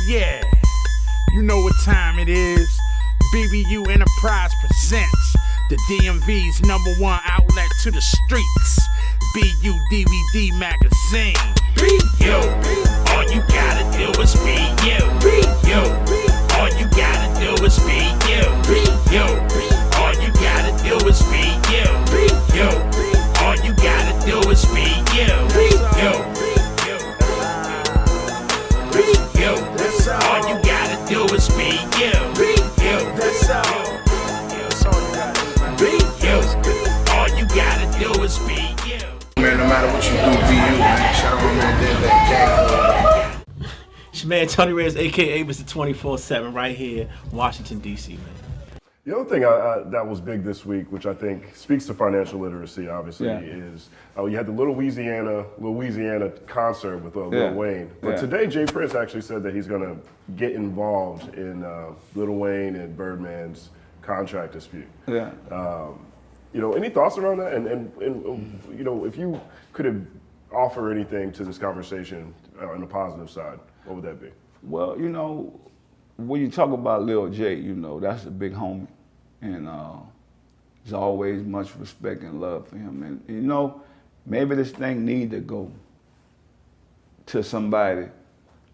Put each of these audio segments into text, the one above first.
Yeah, you know what time it is. BBU Enterprise presents the DMV's #1 outlet to the streets. BU DVD magazine. BU, all you gotta do is be you. BU, all you gotta do is be you. BU, all you gotta do is be you. BU, all you gotta do is be you. BU, all you gotta do is be you. That's all. Be you. All you gotta do is be you. Man, no matter what you do, be you, man. Shout out my man, that gang. It's your man Tony Reyes, aka Mr. 24/7, right here, Washington, D.C., man. The other thing that was big this week, which I think speaks to financial literacy, obviously, is you had the Little Louisiana concert with Lil Wayne. But today, Jay Prince actually said that he's going to get involved in Lil Wayne and Birdman's contract dispute. Yeah. You know, any thoughts around that? And you know, if you could have offer anything to this conversation on the positive side, what would that be? Well, you know, when you talk about Lil J, you know, that's a big homie. And there's always much respect and love for him. And you know, maybe this thing need to go to somebody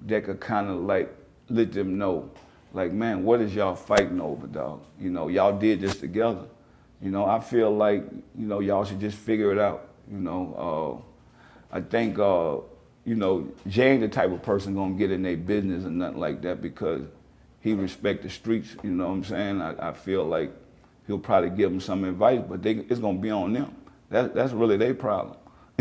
that could kind of like let them know, like, man, what is y'all fighting over, dog? You know, y'all did this together. You know, I feel like, you know, y'all should just figure it out. You know, I think, you know, Jay ain't the type of person gonna get in their business or nothing like that because he respect the streets, you know what I'm saying? I feel like he'll probably give them some advice, but it's gonna be on them. That's really their problem.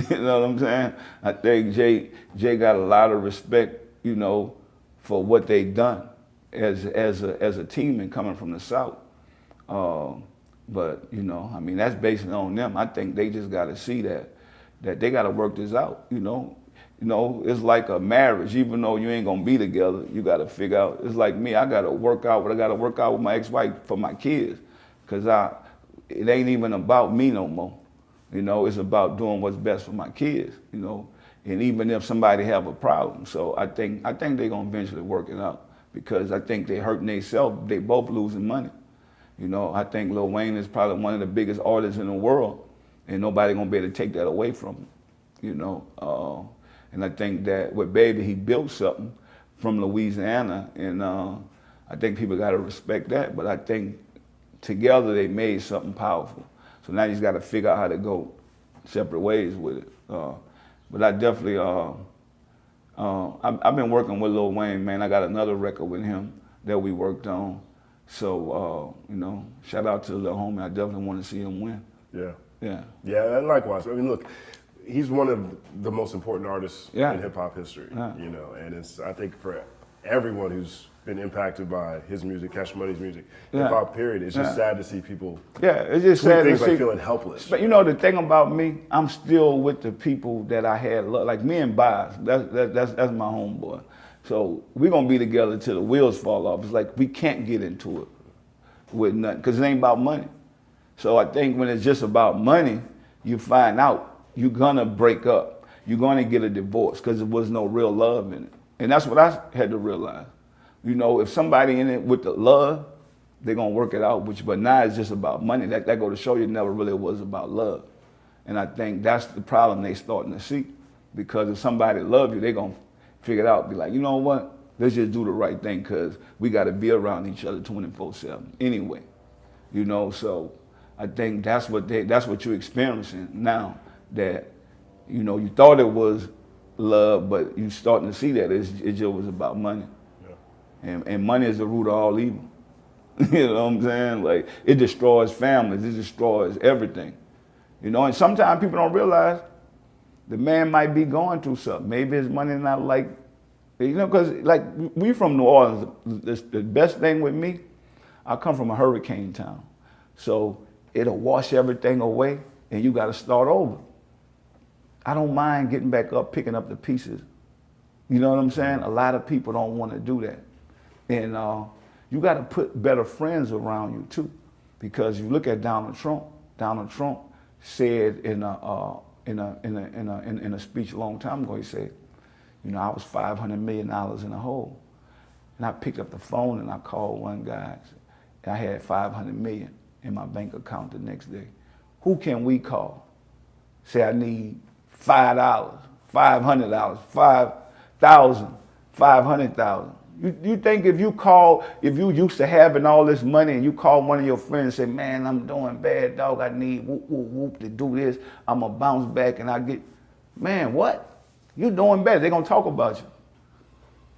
You know what I'm saying? I think Jay got a lot of respect, you know, for what they done as a team and coming from the South. But you know, I mean, that's based on them. I think they just gotta see that they gotta work this out, you know. You know, it's like a marriage. Even though you ain't gonna be together, you gotta figure out. It's like me, I gotta work out what I gotta work out with my ex-wife for my kids. Cause it ain't even about me no more. You know, it's about doing what's best for my kids, you know. And even if somebody have a problem. So I think they gonna eventually work it out because I think they hurting themselves, they both losing money. You know, I think Lil Wayne is probably one of the biggest artists in the world and nobody gonna be able to take that away from him, you know. And I think that with Baby, he built something from Louisiana, and I think people got to respect that. But I think together they made something powerful. So now you just got to figure out how to go separate ways with it. But I definitely, I've been working with Lil Wayne, man. I got another record with him that we worked on. So, you know, shout out to the little homie. I definitely want to see him win. Yeah. Yeah. Yeah, and likewise. I mean, look. He's one of the most important artists in hip-hop history, you know, and it's, I think for everyone who's been impacted by his music, Cash Money's music, hip-hop period, it's just sad to see people it's just sad things to see, like feeling helpless. But you know, the thing about me, I'm still with the people that I had, like me and Bias, that's my homeboy. So we're going to be together till the wheels fall off. It's like we can't get into it with nothing, because it ain't about money. So I think when it's just about money, you find out you're gonna break up. You're gonna get a divorce because there was no real love in it. And that's what I had to realize. You know, if somebody in it with the love, they're gonna work it out with you. But now it's just about money. That go to show you it never really was about love. And I think that's the problem they starting to see. Because if somebody love you, they gonna figure it out, be like, you know what? Let's just do the right thing because we gotta be around each other 24/7 anyway. You know, so I think that's what you're experiencing now. That, you know, you thought it was love, but you starting to see that it just was about money. Yeah. And money is the root of all evil. You know what I'm saying? Like, it destroys families, it destroys everything. You know, and sometimes people don't realize the man might be going through something. Maybe his money not like, you know, because like we from New Orleans, the best thing with me, I come from a hurricane town. So it'll wash everything away and you got to start over. I don't mind getting back up, picking up the pieces. You know what I'm saying? A lot of people don't want to do that. And you got to put better friends around you too. Because you look at Donald Trump said in a speech a long time ago, he said, you know, I was $500 million in a hole. And I picked up the phone and I called one guy. I had 500 million in my bank account the next day. Who can we call? Say I need $5, $500, 5,000, 500,000. You think if you used to having all this money and you call one of your friends and say, man, I'm doing bad, dog, I need whoop, whoop, whoop to do this, I'm gonna bounce back and I get, man, what? You doing better, they're gonna talk about you.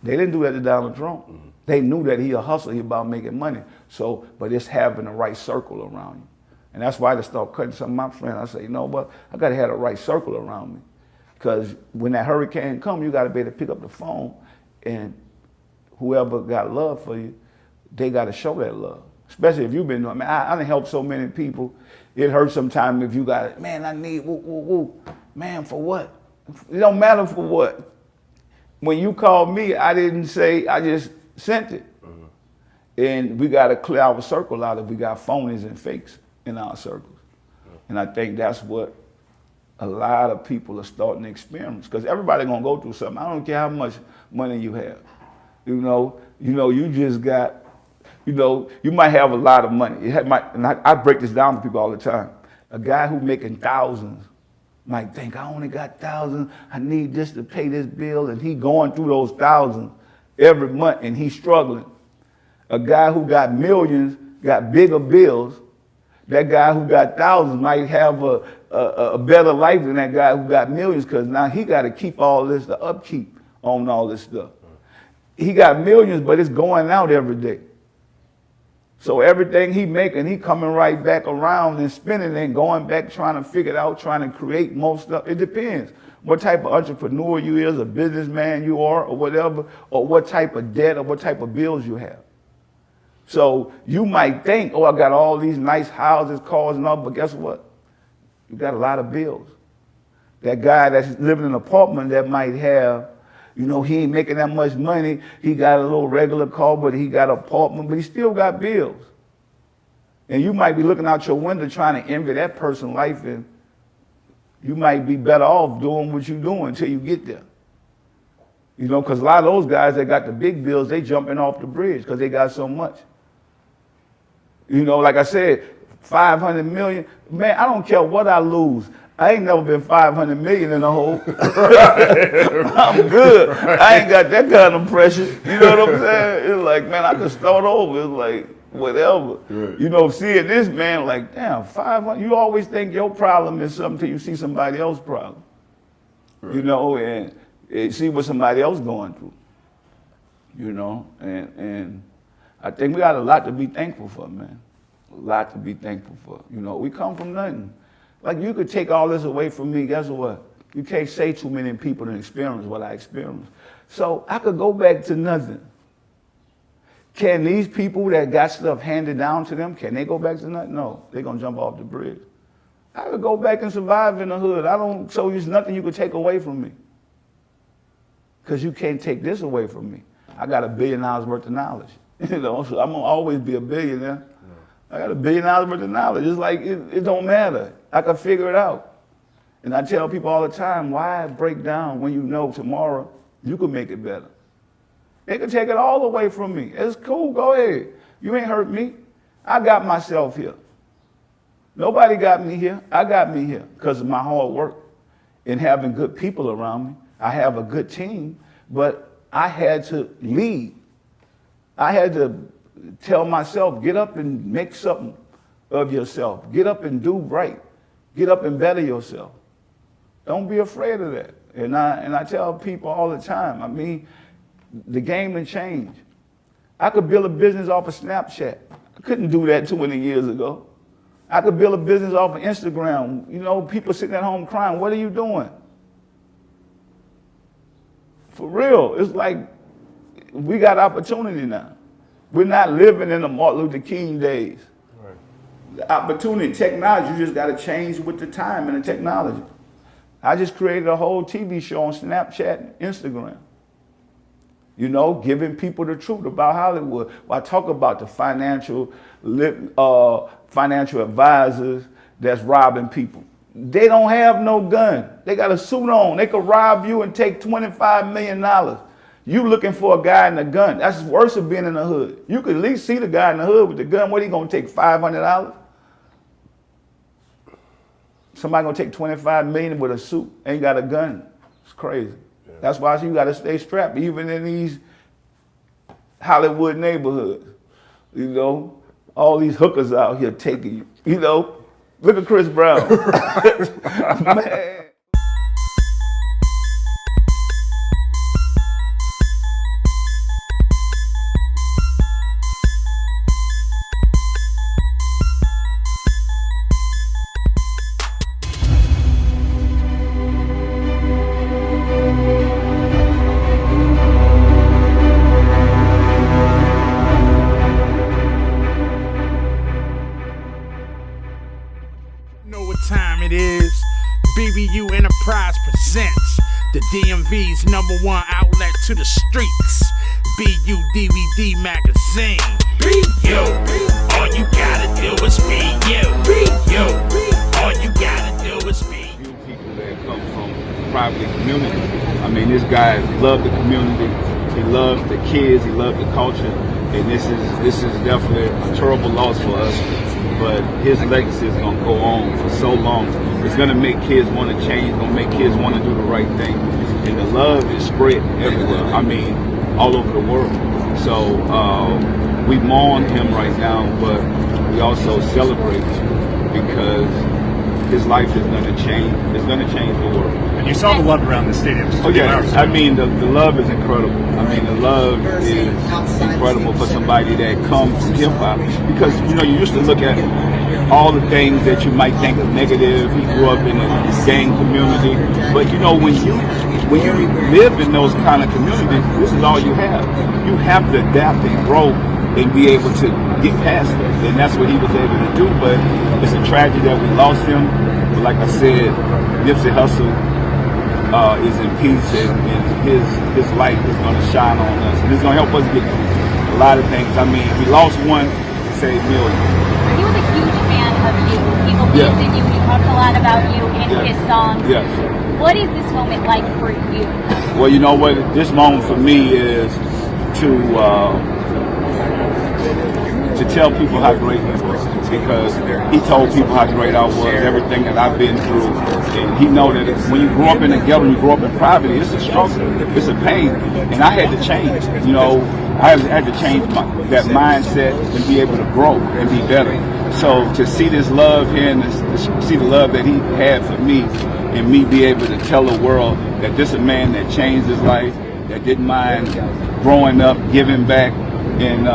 They didn't do that to Donald Trump. Mm-hmm. They knew that he a hustler, he about making money. So, but it's having the right circle around you. And that's why I just start cutting some of my friends. I say, you know what, I gotta have the right circle around me. Because when that hurricane come, you gotta be able to pick up the phone and whoever got love for you, they got to show that love. Especially if you've been doing, man, I done helped so many people. It hurts sometimes if you got it, man, I need woo, woo, woo. Man, for what? It don't matter for what. When you called me, I didn't say, I just sent it. Mm-hmm. And we got to clear our circle out if we got phonies and fakes in our circles. Mm-hmm. And I think that's what a lot of people are starting to experience. Because everybody going to go through something. I don't care how much money you have. You just got, you might have a lot of money. And I break this down to people all the time. A guy who making thousands might think, I only got thousands, I need this to pay this bill, and he going through those thousands every month and he's struggling. A guy who got millions, got bigger bills, that guy who got thousands might have a better life than that guy who got millions, because now he got to keep all this, the upkeep on all this stuff. He got millions, but it's going out every day. So everything he making, he coming right back around and spending and going back trying to figure it out, trying to create more stuff. It depends what type of entrepreneur you is, a businessman you are, or whatever, or what type of debt or what type of bills you have. So you might think, oh, I got all these nice houses, cars and all, but guess what? You got a lot of bills. That guy that's living in an apartment that might have, he ain't making that much money. He got a little regular car, but he got an apartment, but he still got bills. And you might be looking out your window trying to envy that person's life, and you might be better off doing what you're doing until you get there. Because a lot of those guys that got the big bills, they jumping off the bridge because they got so much. Like I said, 500 million, man, I don't care what I lose. I ain't never been 500 million in a hole. I'm good. I ain't got that kind of pressure. You know what I'm saying? It's like, man, I can start over. It's like, whatever. Right. Seeing this, man, like, damn, 500. You always think your problem is something till you see somebody else's problem. Right. And see what somebody else going through. And I think we got a lot to be thankful for, man. A lot to be thankful for. We come from nothing. Like, you could take all this away from me, guess what? You can't say too many people didn't experience what I experienced. So I could go back to nothing. Can these people that got stuff handed down to them, can they go back to nothing? No, they're going to jump off the bridge. I could go back and survive in the hood. So there's nothing you could take away from me. Because you can't take this away from me. I got $1 billion worth of knowledge. So I'm going to always be a billionaire. I got $1 billion worth of knowledge. It's like, it don't matter. I can figure it out. And I tell people all the time, why break down when you know tomorrow you can make it better? They can take it all away from me. It's cool, go ahead. You ain't hurt me. I got myself here. Nobody got me here. I got me here because of my hard work and having good people around me. I have a good team, but I had to lead. I had to tell myself, get up and make something of yourself. Get up and do right. Get up and better yourself. Don't be afraid of that. And I tell people all the time, the game done changed. I could build a business off of Snapchat. I couldn't do that 20 years ago. I could build a business off of Instagram. People sitting at home crying, what are you doing? For real, it's like we got opportunity now. We're not living in the Martin Luther King days. Right. The opportunity, technology, you just got to change with the time and the technology. I just created a whole TV show on Snapchat and Instagram. Giving people the truth about Hollywood. I talk about the financial advisors that's robbing people. They don't have no gun. They got a suit on. They could rob you and take $25 million. You looking for a guy in a gun. That's worse than being in the hood. You could at least see the guy in the hood with the gun. What, he gonna take $500? Somebody gonna take $25 million with a suit, ain't got a gun. It's crazy. Yeah. That's why you gotta stay strapped, even in these Hollywood neighborhoods. You know, all these hookers out here taking you. You know, look at Chris Brown. Man. Time it is. BBU Enterprise presents the DMV's #1 outlet to the streets. BU DVD magazine. BU, all you gotta do is be you. BU, all you gotta do is be you. People that come from private community. I mean, this guy loved the community. He loved the kids. He loved the culture. And this is definitely a terrible loss for us. But his legacy is going to go on for so long. It's going to make kids want to change, going to make kids want to do the right thing. And the love is spread everywhere. I mean, all over the world. So we mourn him right now, but we also celebrate because his life is going to change. It's going to change the world. And you saw the love around the stadium. Oh yeah, I mean the love is incredible. I mean the love is incredible for somebody that comes from hip hop, because you know you used to look at all the things that you might think of negative. He grew up in a gang community, but you know when you live in those kind of communities, this is all you have. You have to adapt and grow and be able to get past it, and that's what he was able to do. But it's a tragedy that we lost him. But like I said, Nipsey Hussle is in peace, and his light is going to shine on us, and it's going to help us get a lot of things. I mean, we lost one to save millions. He was a huge fan of you. He believed in you. He talked a lot about you in his songs. Yes. What is this moment like for you? Well, you know what? This moment for me is to tell people how great he was, because he told people how great I was, everything that I've been through. And he know that when you grow up in the ghetto, you grow up in poverty, it's a struggle, it's a pain. And I had to change, you know, I had to change that mindset and be able to grow and be better. So to see this love here and to see the love that he had for me, and me be able to tell the world that this is a man that changed his life, that didn't mind growing up, giving back, and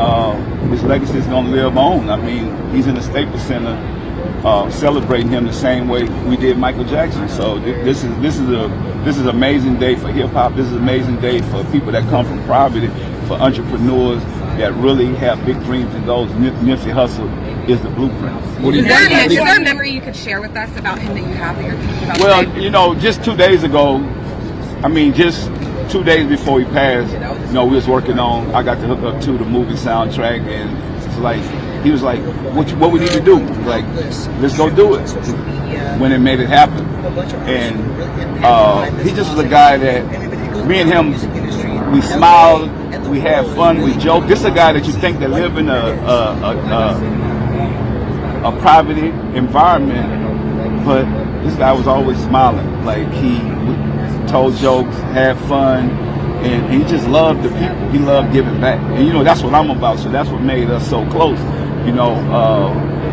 his legacy is going to live on. I mean, he's in the Staples Center celebrating him the same way we did Michael Jackson. So this is an amazing day for hip hop. This is an amazing day for people that come from poverty, for entrepreneurs that really have big dreams and goals. Nipsey Hussle is the blueprint. Is there a memory you could share with us about him that you have that you're thinking about? Well, today? you know, just 2 days ago, I mean, just 2 days before he passed, you know, we was working on, I got to hook up to the movie soundtrack, and it's like, he was like, what we need to do? Like, let's go do it. When it made it happen. And he just was a guy that, me and him, we smiled, we had fun, we joked. This is a guy that you think that live in a private environment, but this guy was always smiling. Like, he told jokes, had fun, and he just loved the people. He loved giving back. And you know, that's what I'm about, so that's what made us so close. You know,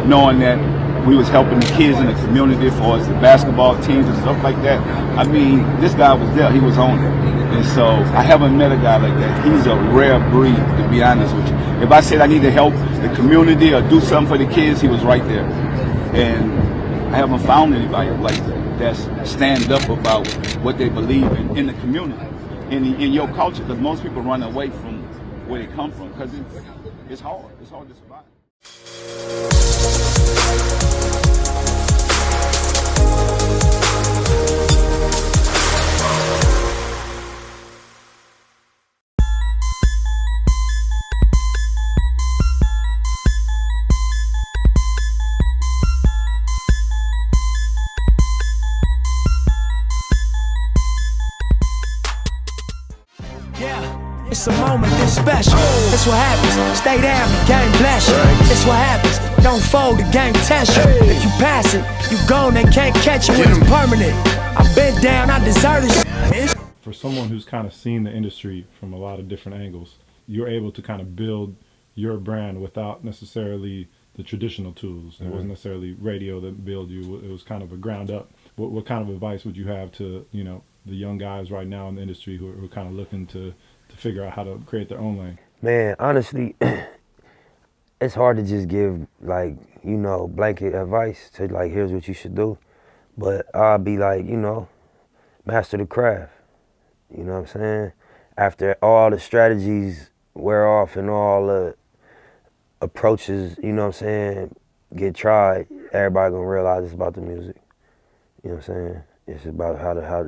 knowing that we was helping the kids in the community for us, the basketball teams and stuff like that. I mean, this guy was there, he was on it. And so I haven't met a guy like that. He's a rare breed, to be honest with you. If I said I need to help the community or do something for the kids, he was right there. And I haven't found anybody like that that's stand up about what they believe in the community, in your culture, because most people run away from where they come from, because it's hard to survive. Yeah. it's a moment this special. That's what happens. Stay down, the game bless you. That's what happens. Don't fold, the game test you. If you pass it, you gone, they can't catch you when it's permanent. I've been down, I deserve this. For someone who's kind of seen the industry from a lot of different angles, you're able to kind of build your brand without necessarily the traditional tools. It wasn't necessarily radio that built you. It was kind of a ground up. What kind of advice would you have to, you know, the young guys right now in the industry who are kind of looking to figure out how to create their own lane? Man, honestly, it's hard to just give, like, you know, blanket advice to, like, here's what you should do. But I'll be like, you know, master the craft. You know what I'm saying? After all the strategies wear off and all the approaches, you know what I'm saying, get tried, everybody gonna realize it's about the music. You know what I'm saying? It's about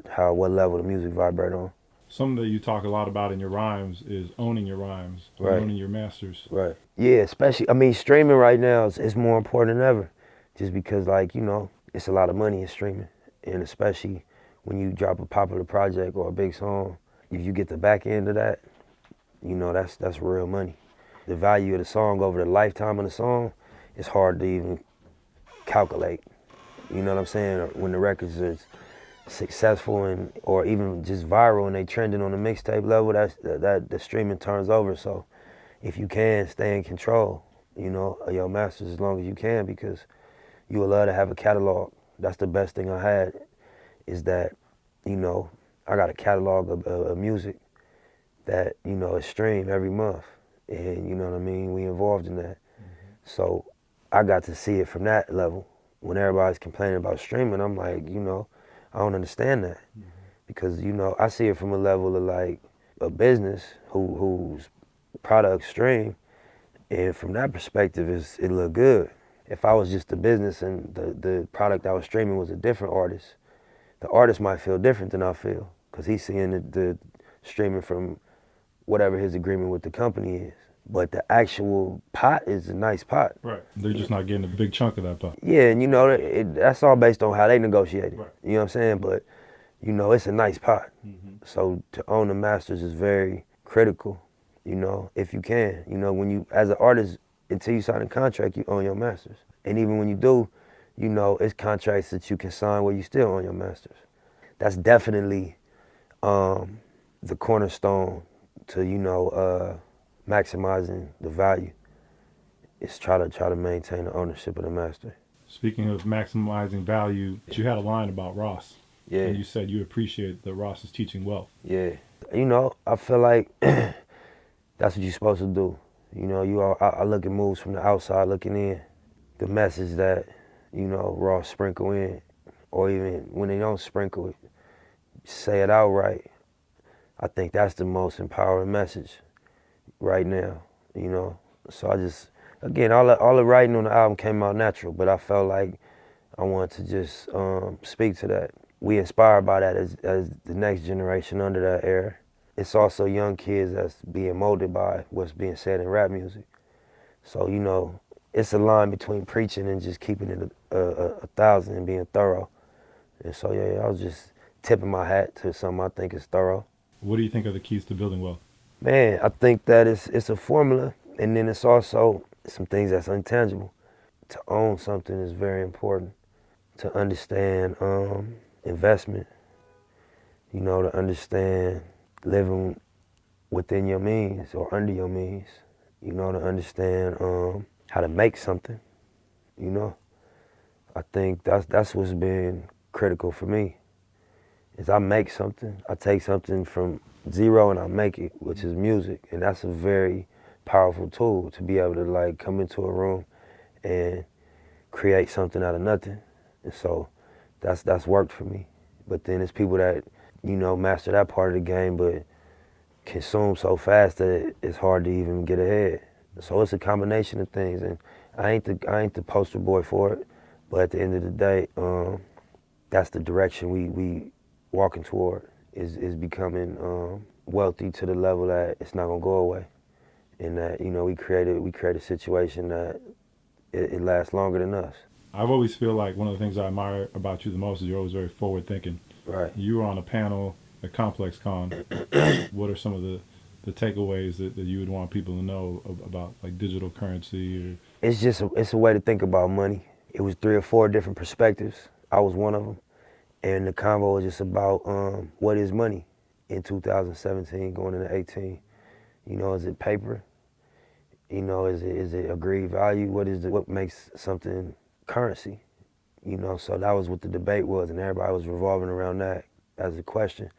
how what level the music vibrate on. Something that you talk a lot about in your rhymes is owning your rhymes, right. Owning your masters. Right. Yeah, especially, I mean, streaming right now is more important than ever. Just because, like, you know, it's a lot of money in streaming. And especially when you drop a popular project or a big song, if you get the back end of that, you know, that's real money. The value of the song over the lifetime of the song is hard to even calculate. You know what I'm saying? When the records are successful and or even just viral and they trending on the mixtape level, that the streaming turns over. So if you can, stay in control, you know, of your masters as long as you can, because you will love to have a catalog. That's the best thing I had, is that, you know, I got a catalog of music that, you know, is streamed every month. And you know what I mean? We involved in that. So I got to see it from that level. When everybody's complaining about streaming, I'm like, you know, I don't understand that. Because, you know, I see it from a level of like a business whose products stream. And from that perspective, it look good. If I was just a business and the product I was streaming was a different artist, the artist might feel different than I feel, because he's seeing the streaming from whatever his agreement with the company is. But the actual pot is a nice pot. Right. They're just not getting a big chunk of that pot. Yeah, and you know, that's all based on how they negotiate it. Right. You know what I'm saying? But, you know, it's a nice pot. So to own the masters is very critical, you know, if you can. You know, when you, as an artist, until you sign a contract, you own your masters. And even when you do, you know, it's contracts that you can sign where you still own your masters. That's definitely the cornerstone to, you know, maximizing the value. Is try to maintain the ownership of the master. Speaking of maximizing value, you had a line about Ross. Yeah. And you said you appreciate that Ross is teaching wealth. Yeah. You know, I feel like that's what you're supposed to do. You know, I look at moves from the outside looking in. The message that, you know, Ross sprinkle in, or even when they don't sprinkle it, say it outright. I think that's the most empowering message right now, you know. So I just, again, all the writing on the album came out natural, but I felt like I wanted to just speak to that. We inspired by that as the next generation under that era. It's also young kids that's being molded by what's being said in rap music. So, you know, it's a line between preaching and just keeping it a thousand and being thorough. And so, yeah, I was just tipping my hat to something I think is thorough. What do you think are the keys to building wealth? Man, I think that it's a formula, and then it's also some things that's intangible. To own something is very important. To understand investment, you know, to understand living within your means or under your means, you know, to understand how to make something, you know. I think that's what's been critical for me, is I make something. I take something from zero and I make it, which is music. And that's a very powerful tool, to be able to like come into a room and create something out of nothing. And so that's worked for me. But then there's people that, you know, master that part of the game, but consume so fast that it's hard to even get ahead. So it's a combination of things, and I ain't the poster boy for it, but at the end of the day, that's the direction we walking toward, is becoming wealthy to the level that it's not gonna go away, and that, you know, we create a situation that it lasts longer than us. I've always feel like one of the things I admire about you the most is you're always very forward thinking. Right. You were on a panel at Complex Con. What are some of the the takeaways that you would want people to know about like digital currency? Or It's a way to think about money. It was 3 or 4 different perspectives. I was one of them. And the convo was just about what is money in 2017 going into 18. You know, is it paper? You know, is it agreed value? What makes something currency? You know, so that was what the debate was, and everybody was revolving around that as a question.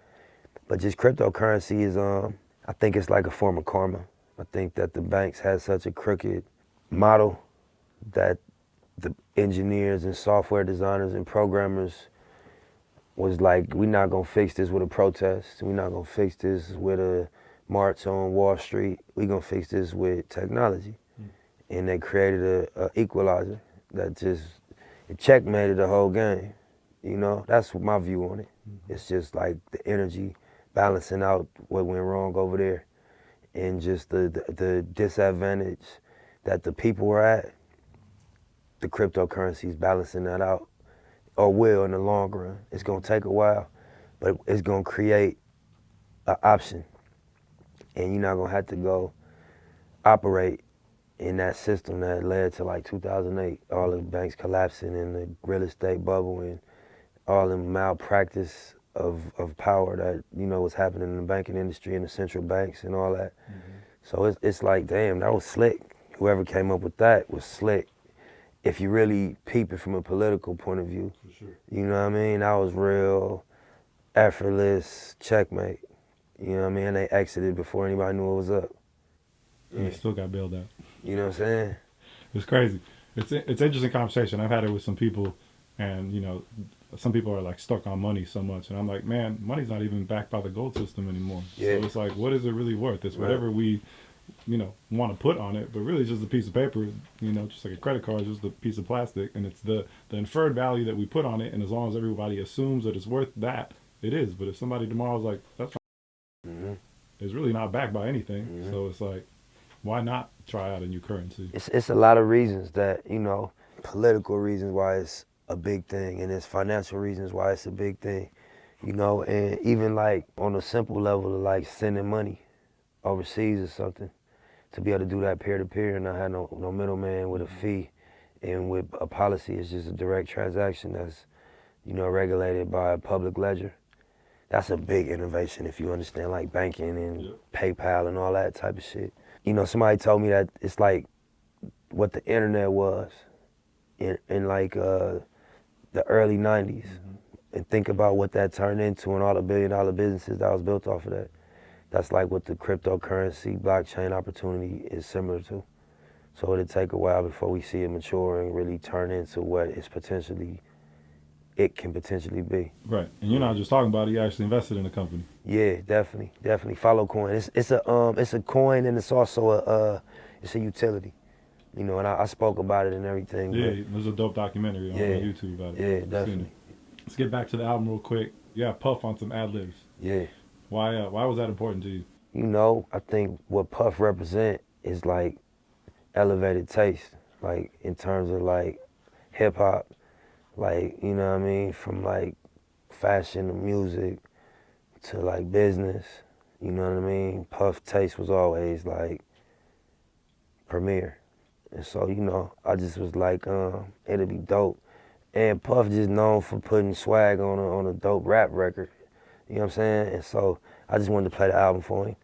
But just cryptocurrency is, I think it's like a form of karma. I think that the banks had such a crooked model that the engineers and software designers and programmers was like, we're not gonna fix this with a protest. We're not gonna fix this with a march on Wall Street. We're gonna fix this with technology. And they created a equalizer that just, it checkmated the whole game. You know, that's my view on it. It's just like the energy balancing out what went wrong over there, and just the disadvantage that the people were at. The cryptocurrency is balancing that out, or will in the long run. It's gonna take a while, but it's gonna create an option, and you're not gonna have to go operate in that system that led to like 2008, all the banks collapsing and the real estate bubble and all the malpractice of power that, you know, was happening in the banking industry and the central banks and all that. So it's like, damn, that was slick. Whoever came up with that was slick. If you really peep it from a political point of view, for sure. You know what I mean? That was real effortless checkmate. You know what I mean? They exited before anybody knew what was up. And they still got bailed out. You know what I'm saying? It's crazy. It's interesting conversation. I've had it with some people, and you know, some people are like stuck on money so much, and I'm like, man, money's not even backed by the gold system anymore. Yeah. So it's like, what is it really worth? It's whatever we, you know, want to put on it, but really it's just a piece of paper, you know, just like a credit card, just a piece of plastic, and it's the inferred value that we put on it, and as long as everybody assumes that it's worth that, it is. But if somebody tomorrow's like, that's fine, it's really not backed by anything, so it's like, why not try out a new currency? It's a lot of reasons that, you know, political reasons why it's a big thing, and it's financial reasons why it's a big thing, you know, and even like on a simple level of like sending money overseas or something, to be able to do that peer-to-peer and not have no middleman with a fee, and with a policy, it's just a direct transaction that's, you know, regulated by a public ledger. That's a big innovation if you understand like banking and PayPal and all that type of shit. You know, somebody told me that it's like what the internet was in like the early 90s. And think about what that turned into and all the billion-dollar businesses that was built off of that. That's like what the cryptocurrency, blockchain opportunity is similar to. So it'll take a while before we see it mature and really turn into what it can potentially be. Right, and you're not just talking about it, you actually invested in the company. Yeah, definitely. Follow coin. It's a coin, and it's also it's a utility. You know, and I spoke about it and everything. Yeah, there's a dope documentary on YouTube about it. Yeah, definitely. Let's get back to the album real quick. Yeah, Puff on some ad-libs. Yeah. Why was that important to you? You know, I think what Puff represent is like elevated taste, like in terms of like hip hop, like, you know what I mean, from like fashion to music to like business, you know what I mean? Puff taste was always like premier. And so, you know, I just was like, it'll be dope. And Puff just known for putting swag on a dope rap record. You know what I'm saying? And so I just wanted to play the album for him.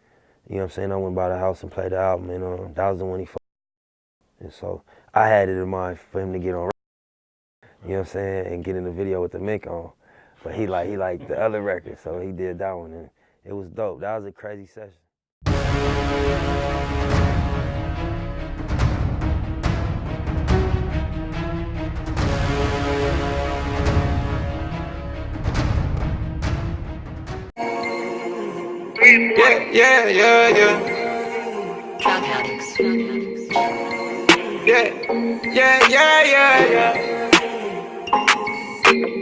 You know what I'm saying? I went by the house and played the album, and that was the one he And so I had it in mind for him to get on, you know what I'm saying, and get in the video with the Mick on. But he liked the other record, so he did that one, and it was dope. That was a crazy session.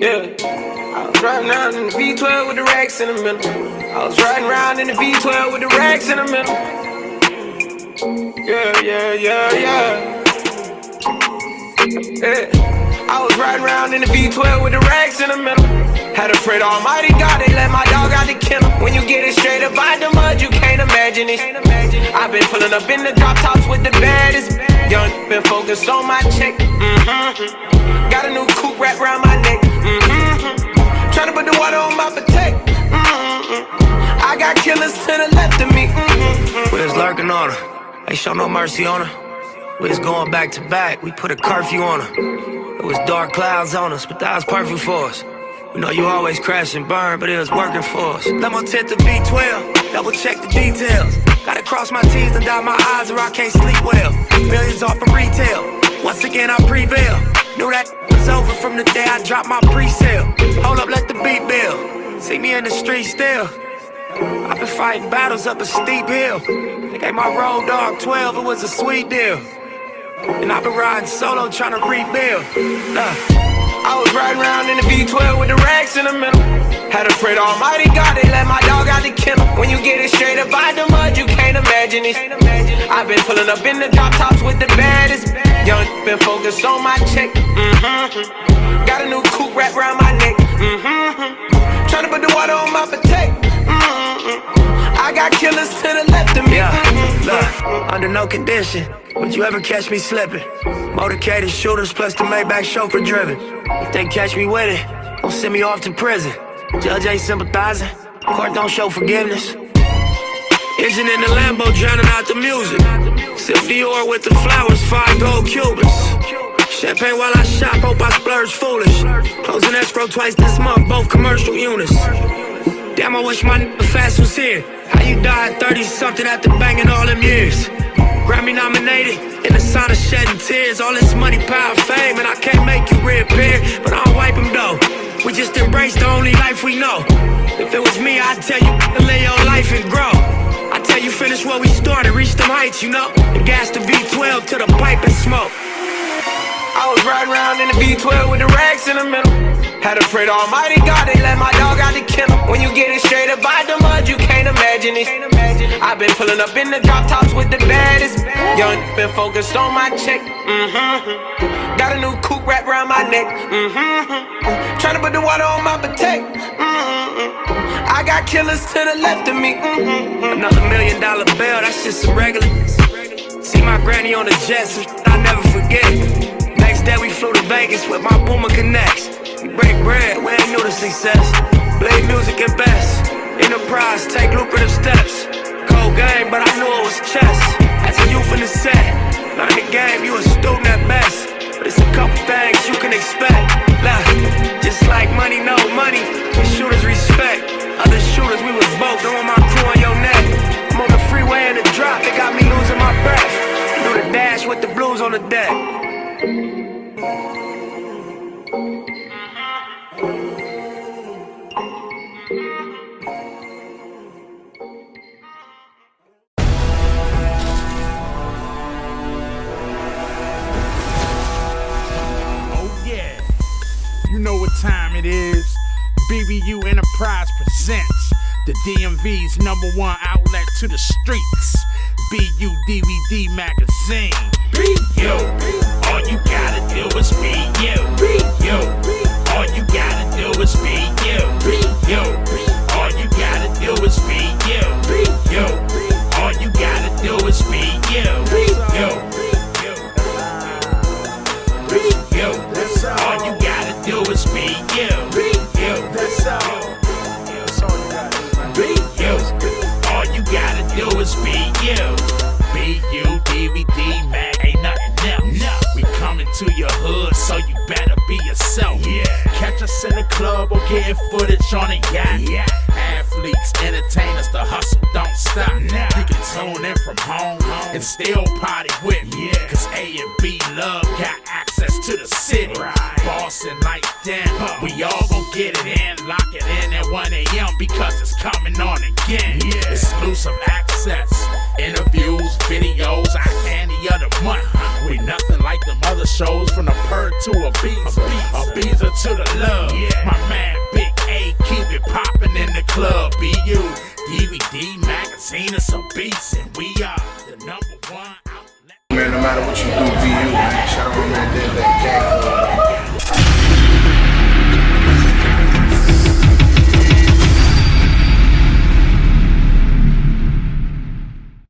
Yeah. I was riding around in the V12 with the racks in the middle. I was riding around in the V12 with the racks in the middle. Yeah. I was riding around in the V12 with the racks in the middle. Had to pray to Almighty God, they let my dog out the kennel. When you get it straight up out the mud, you can't imagine it. I've been pulling up in the drop tops with the baddest. Young, been focused on my check. Got a new coupe wrapped around my neck. Tryna put the water on my potato. I got killers to the left of me. We was lurking on her, ain't show no mercy on her. We was going back to back, we put a curfew on her. It was dark clouds on us, but that was perfect for us. We know you always crash and burn, but it was working for us. Lemo tint the V12, double check the details. Gotta cross my T's and dot my I's or I can't sleep well. Millions off of retail, once again I prevail. Knew that was over from the day I dropped my pre-sale. Hold up, let the beat build. See me in the street still. I've been fighting battles up a steep hill. They gave my road dog 12, it was a sweet deal. And I've been riding solo trying to rebuild. I was riding around in the V12 with the racks in the middle. Had to pray to Almighty God, they let my dog out the kennel. When you get it straight up out the mud, you can't imagine it. I've been pulling up in the drop tops with the baddest. Young, been focused on my check. Got a new coupe wrapped around my neck. Tryna put the water on my potato. I got killers to the left of me. Look, under no condition would you ever catch me slipping. Motorcaded shooters plus the Maybach chauffeur driven. If they catch me with it, don't send me off to prison. Judge ain't sympathizing, court don't show forgiveness. Engine in the Lambo drowning out the music. Sip Dior with the flowers, 5 gold Cubans. Champagne while I shop, hope I splurge foolish. Closing escrow twice this month, both commercial units. Damn, I wish my nigga Fast was here. How you died 30-something after banging all them years? Grammy nominated, in the sign of shedding tears. All this money, power, fame, and I can't make you reappear. But I don't wipe them though. We just embrace the only life we know. If it was me, I'd tell you to live your life and grow. I tell you finish what we started, reach them heights, you know. And gas the V12 to the pipe and smoke. I was riding around in the V12 with the racks in the middle. Had to pray to Almighty God, they let my dog out the kennel. When you get it straight up out the mud, you can't imagine it. I've been pulling up in the drop tops with the baddest. Young, been focused on my check. Got a new coupe wrapped around my neck. Tryna put the water on my potato. I got killers to the left of me. Another $1 million bill, that's just some regular. See my granny on the jets, I never forget. Next day we flew to Vegas with my Boomer Connects. We break bread, we ain't new to success. Blade music at best. Enterprise, take lucrative steps. Cold game, but I knew it was chess. As a youth in the set, learn the game, you a student at best. But it's a couple things you can expect. Look, just like money, no money, the shooters respect. Other shooters, we was both throwing my crew on your neck. I'm on the freeway in the drop, they got me losing my breath. Do the dash with the blues on the deck. You know what time it is. BBU Enterprise presents the DMV's #1 outlet to the streets. BU DVD magazine. BU, all you gotta do is be you. BU, all you gotta do is be you. BU, all you gotta do is be you. BU, all you gotta do is be you. BU, all you gotta do is be you. That's all. Be you. All you gotta do is be you. Be you, DVD, man, ain't nothing else. No. We coming to your hood, so you better be yourself. Yeah. Catch us in the club or getting footage on a yacht. Yeah. Athletes, entertainers, the hustle don't stop. Nah. You can tune in from home and still party with me. Yeah. Cause A and B Love got access to the city. Right. Boston like them, we all gon' get it in. Lock it in at 1 a.m. because it's coming on again. Yeah. Exclusive access, interviews, videos, our candy of the month. We nothing like them other shows from the Perk to Ibiza. Ibiza to the love. Yeah. My man Big A keep it poppin' in the club. BU DVD magazine is a beast, and we are the #1 outlet. Man, no matter what you do, BU, man. Shout out to my man, that gang.